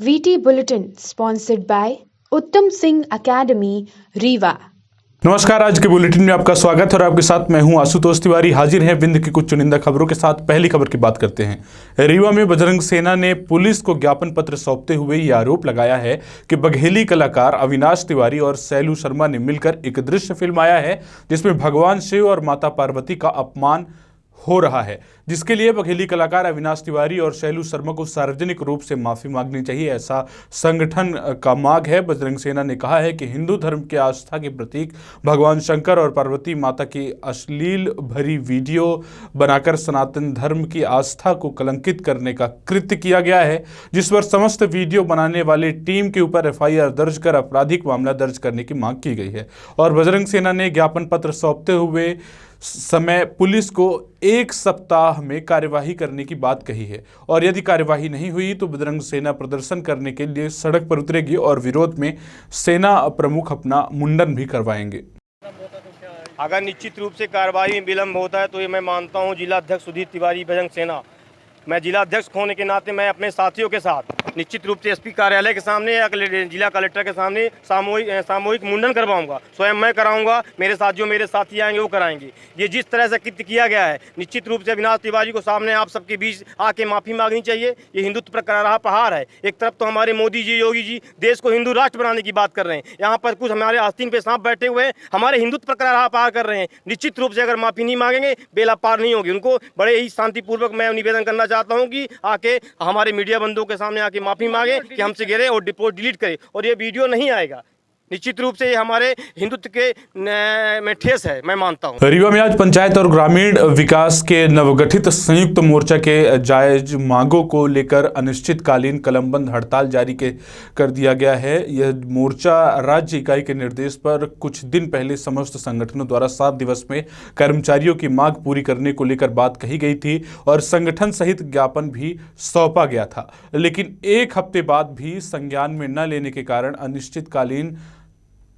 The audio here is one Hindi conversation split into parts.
VT Bulletin sponsored by उत्तम सिंह अकेडमी रीवा। नमस्कार, आज के बुलेटिन में आपका स्वागत है और आपके साथ मैं हूं आशुतोष तिवारी। हाजिर हैं विंध्य की कुछ चुनिंदा खबरों के साथ। पहली खबर की बात करते हैं। रीवा में बजरंग सेना ने पुलिस को ज्ञापन पत्र सौंपते हुए ये आरोप लगाया है कि बघेली कलाकार अविनाश तिवारी और सैलू शर्मा ने मिलकर एक दृश्य फिल्माया है जिसमें भगवान शिव और माता पार्वती का अपमान हो रहा है, जिसके लिए बघेली कलाकार अविनाश तिवारी और सैलू शर्मा को सार्वजनिक रूप से माफी मांगनी चाहिए, ऐसा संगठन का मांग है। बजरंग सेना ने कहा है कि हिंदू धर्म के आस्था के प्रतीक भगवान शंकर और पार्वती माता की अश्लील भरी वीडियो बनाकर सनातन धर्म की आस्था को कलंकित करने का कृत्य किया गया है, जिस पर समस्त वीडियो बनाने वाले टीम के ऊपर FIR दर्ज कर आपराधिक मामला दर्ज करने की मांग की गई है। और बजरंग सेना ने ज्ञापन पत्र सौंपते हुए समय पुलिस को 1 सप्ताह में कार्यवाही करने की बात कही है और यदि कार्यवाही नहीं हुई तो बजरंग सेना प्रदर्शन करने के लिए सड़क पर उतरेगी और विरोध में सेना प्रमुख अपना मुंडन भी करवाएंगे। अगर निश्चित रूप से कार्रवाई में विलंब होता है तो ये मैं मानता हूँ जिला अध्यक्ष सुधीर तिवारी बजरंग सेना, मैं जिला अध्यक्ष होने के नाते मैं अपने साथियों के साथ निश्चित रूप से SP कार्यालय के सामने या जिला कलेक्टर के सामने सामूहिक मुंडन करवाऊंगा। स्वयं मैं कराऊंगा, मेरे साथ जो मेरे साथी आएंगे वो कराएंगे। ये जिस तरह से कृत्य किया गया है, निश्चित रूप से अविनाश तिवारी को सामने आप सबके बीच आके माफी मांगनी चाहिए। ये हिंदुत्व पर कर रहा प्रहार है। एक तरफ तो हमारे मोदी जी, योगी जी देश को हिंदू राष्ट्र बनाने की बात कर रहे हैं, यहाँ पर कुछ हमारे आस्तीन पे सांप बैठे हुए हैं, हमारे हिंदुत्व पर कर रहा प्रहार कर रहे हैं। निश्चित रूप से अगर माफी नहीं मांगेंगे बेला पार नहीं होगी। उनको बड़े ही शांतिपूर्वक मैं निवेदन करना चाहता हूँ कि आके हमारे मीडिया बंधुओं के सामने आके माफी मांगे कि हमसे गिरे और रिपोर्ट डिलीट करे और ये वीडियो नहीं आएगा। निश्चित रूप से ये हमारे हिंदुत्व के में ठेस है, मैं मानता हूँ। रीवा में आज पंचायत और ग्रामीण विकास के नवगठित संयुक्त मोर्चा के जायज मांगों को लेकर अनिश्चितकालीन कलमबंद हड़ताल जारी कर दिया गया है। यह मोर्चा राज्य इकाई के निर्देश पर कुछ दिन पहले समस्त संगठनों द्वारा 7 दिवस में कर्मचारियों की मांग पूरी करने को लेकर बात कही गई थी और संगठन सहित ज्ञापन भी सौंपा गया था, लेकिन 1 हफ्ते बाद भी संज्ञान में न लेने के कारण अनिश्चितकालीन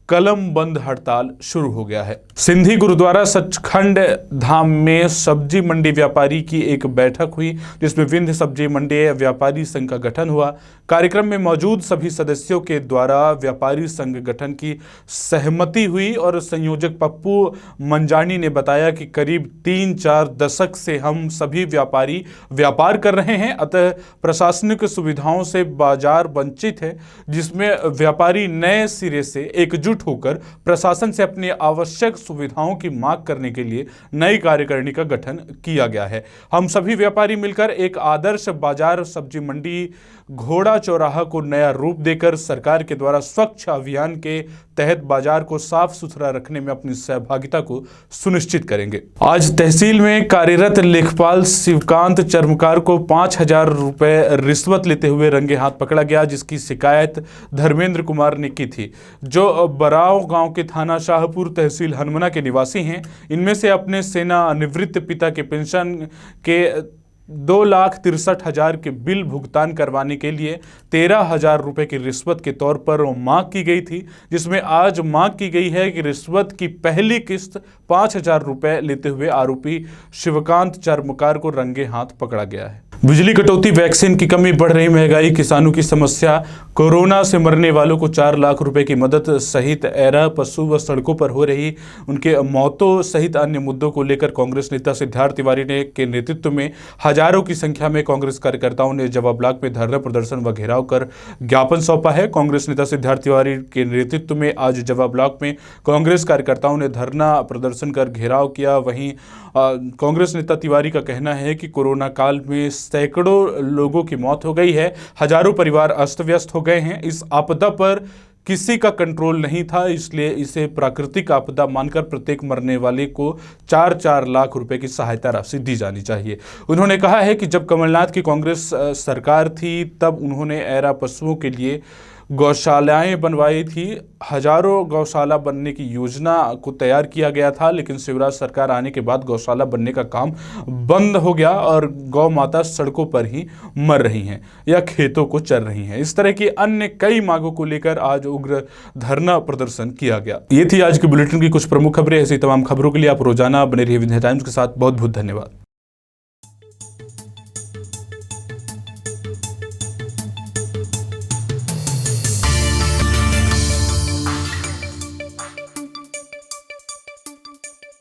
कलम बंद हड़ताल शुरू हो गया है। सिंधी गुरुद्वारा सचखंड धाम में सब्जी मंडी व्यापारी की एक बैठक हुई जिसमें विंध्य सब्जी मंडी व्यापारी संघ का गठन हुआ। कार्यक्रम में मौजूद सभी सदस्यों के द्वारा व्यापारी संघ गठन की सहमति हुई और संयोजक पप्पू मंजानी ने बताया कि करीब 3-4 दशक से हम सभी व्यापारी व्यापार कर रहे हैं, अतः प्रशासनिक सुविधाओं से बाजार वंचित है, जिसमें व्यापारी नए सिरे से एकजुट होकर प्रशासन से अपनी आवश्यक सुविधाओं की मांग करने के लिए नई कार्यकारिणी का गठन किया गया है। हम सभी व्यापारी मिलकर एक आदर्श बाजार सब्जी मंडी घोड़ा चौराहा को नया रूप देकर सरकार के द्वारा स्वच्छ अभियान के तहत बाजार को साफ सुथरा रखने में अपनी सहभागिता को सुनिश्चित करेंगे। आज तहसील में कार्यरत लेखपाल शिवकांत चर्मकार को 5,000 रुपए रिश्वत लेते हुए रंगे हाथ पकड़ा गया, जिसकी शिकायत धर्मेंद्र कुमार ने की थी, जो बराव गांव के थाना शाहपुर तहसील हनुमना के निवासी हैं। इनमें से अपने सेना निवृत्त पिता के पेंशन के 2,63,000 के बिल भुगतान करवाने के लिए 13,000 रुपए की रिश्वत के तौर पर मांग की गई थी, जिसमें आज मांग की गई है कि रिश्वत की पहली किस्त 5,000 रुपए लेते हुए आरोपी शिवकांत चर्मकार को रंगे हाथ पकड़ा गया है। बिजली कटौती, वैक्सीन की कमी, बढ़ रही महंगाई, किसानों की समस्या, कोरोना से मरने वालों को 4 लाख रुपए की मदद सहित ऐरा पशु व सड़कों पर हो रही उनके मौतों सहित अन्य मुद्दों को लेकर कांग्रेस नेता सिद्धार्थ तिवारी ने के नेतृत्व में हजारों की संख्या में कांग्रेस कार्यकर्ताओं ने जवा ब्लॉक में धरना प्रदर्शन व घेराव कर ज्ञापन सौंपा है। कांग्रेस नेता सिद्धार्थ तिवारी के नेतृत्व में आज जवा ब्लॉक में कांग्रेस कार्यकर्ताओं ने धरना प्रदर्शन कर घेराव किया। वहीं कांग्रेस नेता तिवारी का कहना है कि कोरोना काल में सैकड़ों लोगों की मौत हो गई है, हजारों परिवार अस्त व्यस्त हो गए हैं। इस आपदा पर किसी का कंट्रोल नहीं था, इसलिए इसे प्राकृतिक आपदा मानकर प्रत्येक मरने वाले को 4-4 लाख रुपए की सहायता राशि दी जानी चाहिए। उन्होंने कहा है कि जब कमलनाथ की कांग्रेस सरकार थी तब उन्होंने ऐरा पशुओं के लिए गौशालाएं बनवाई थी। हजारों गौशाला बनने की योजना को तैयार किया गया था, लेकिन शिवराज सरकार आने के बाद गौशाला बनने का काम बंद हो गया और गौ माता सड़कों पर ही मर रही हैं या खेतों को चर रही हैं। इस तरह की अन्य कई मांगों को लेकर आज उग्र धरना प्रदर्शन किया गया। ये थी आज के बुलेटिन की कुछ प्रमुख खबरें। ऐसी तमाम खबरों के लिए आप रोजाना बने रहिए विंध्य टाइम्स के साथ। बहुत बहुत धन्यवाद।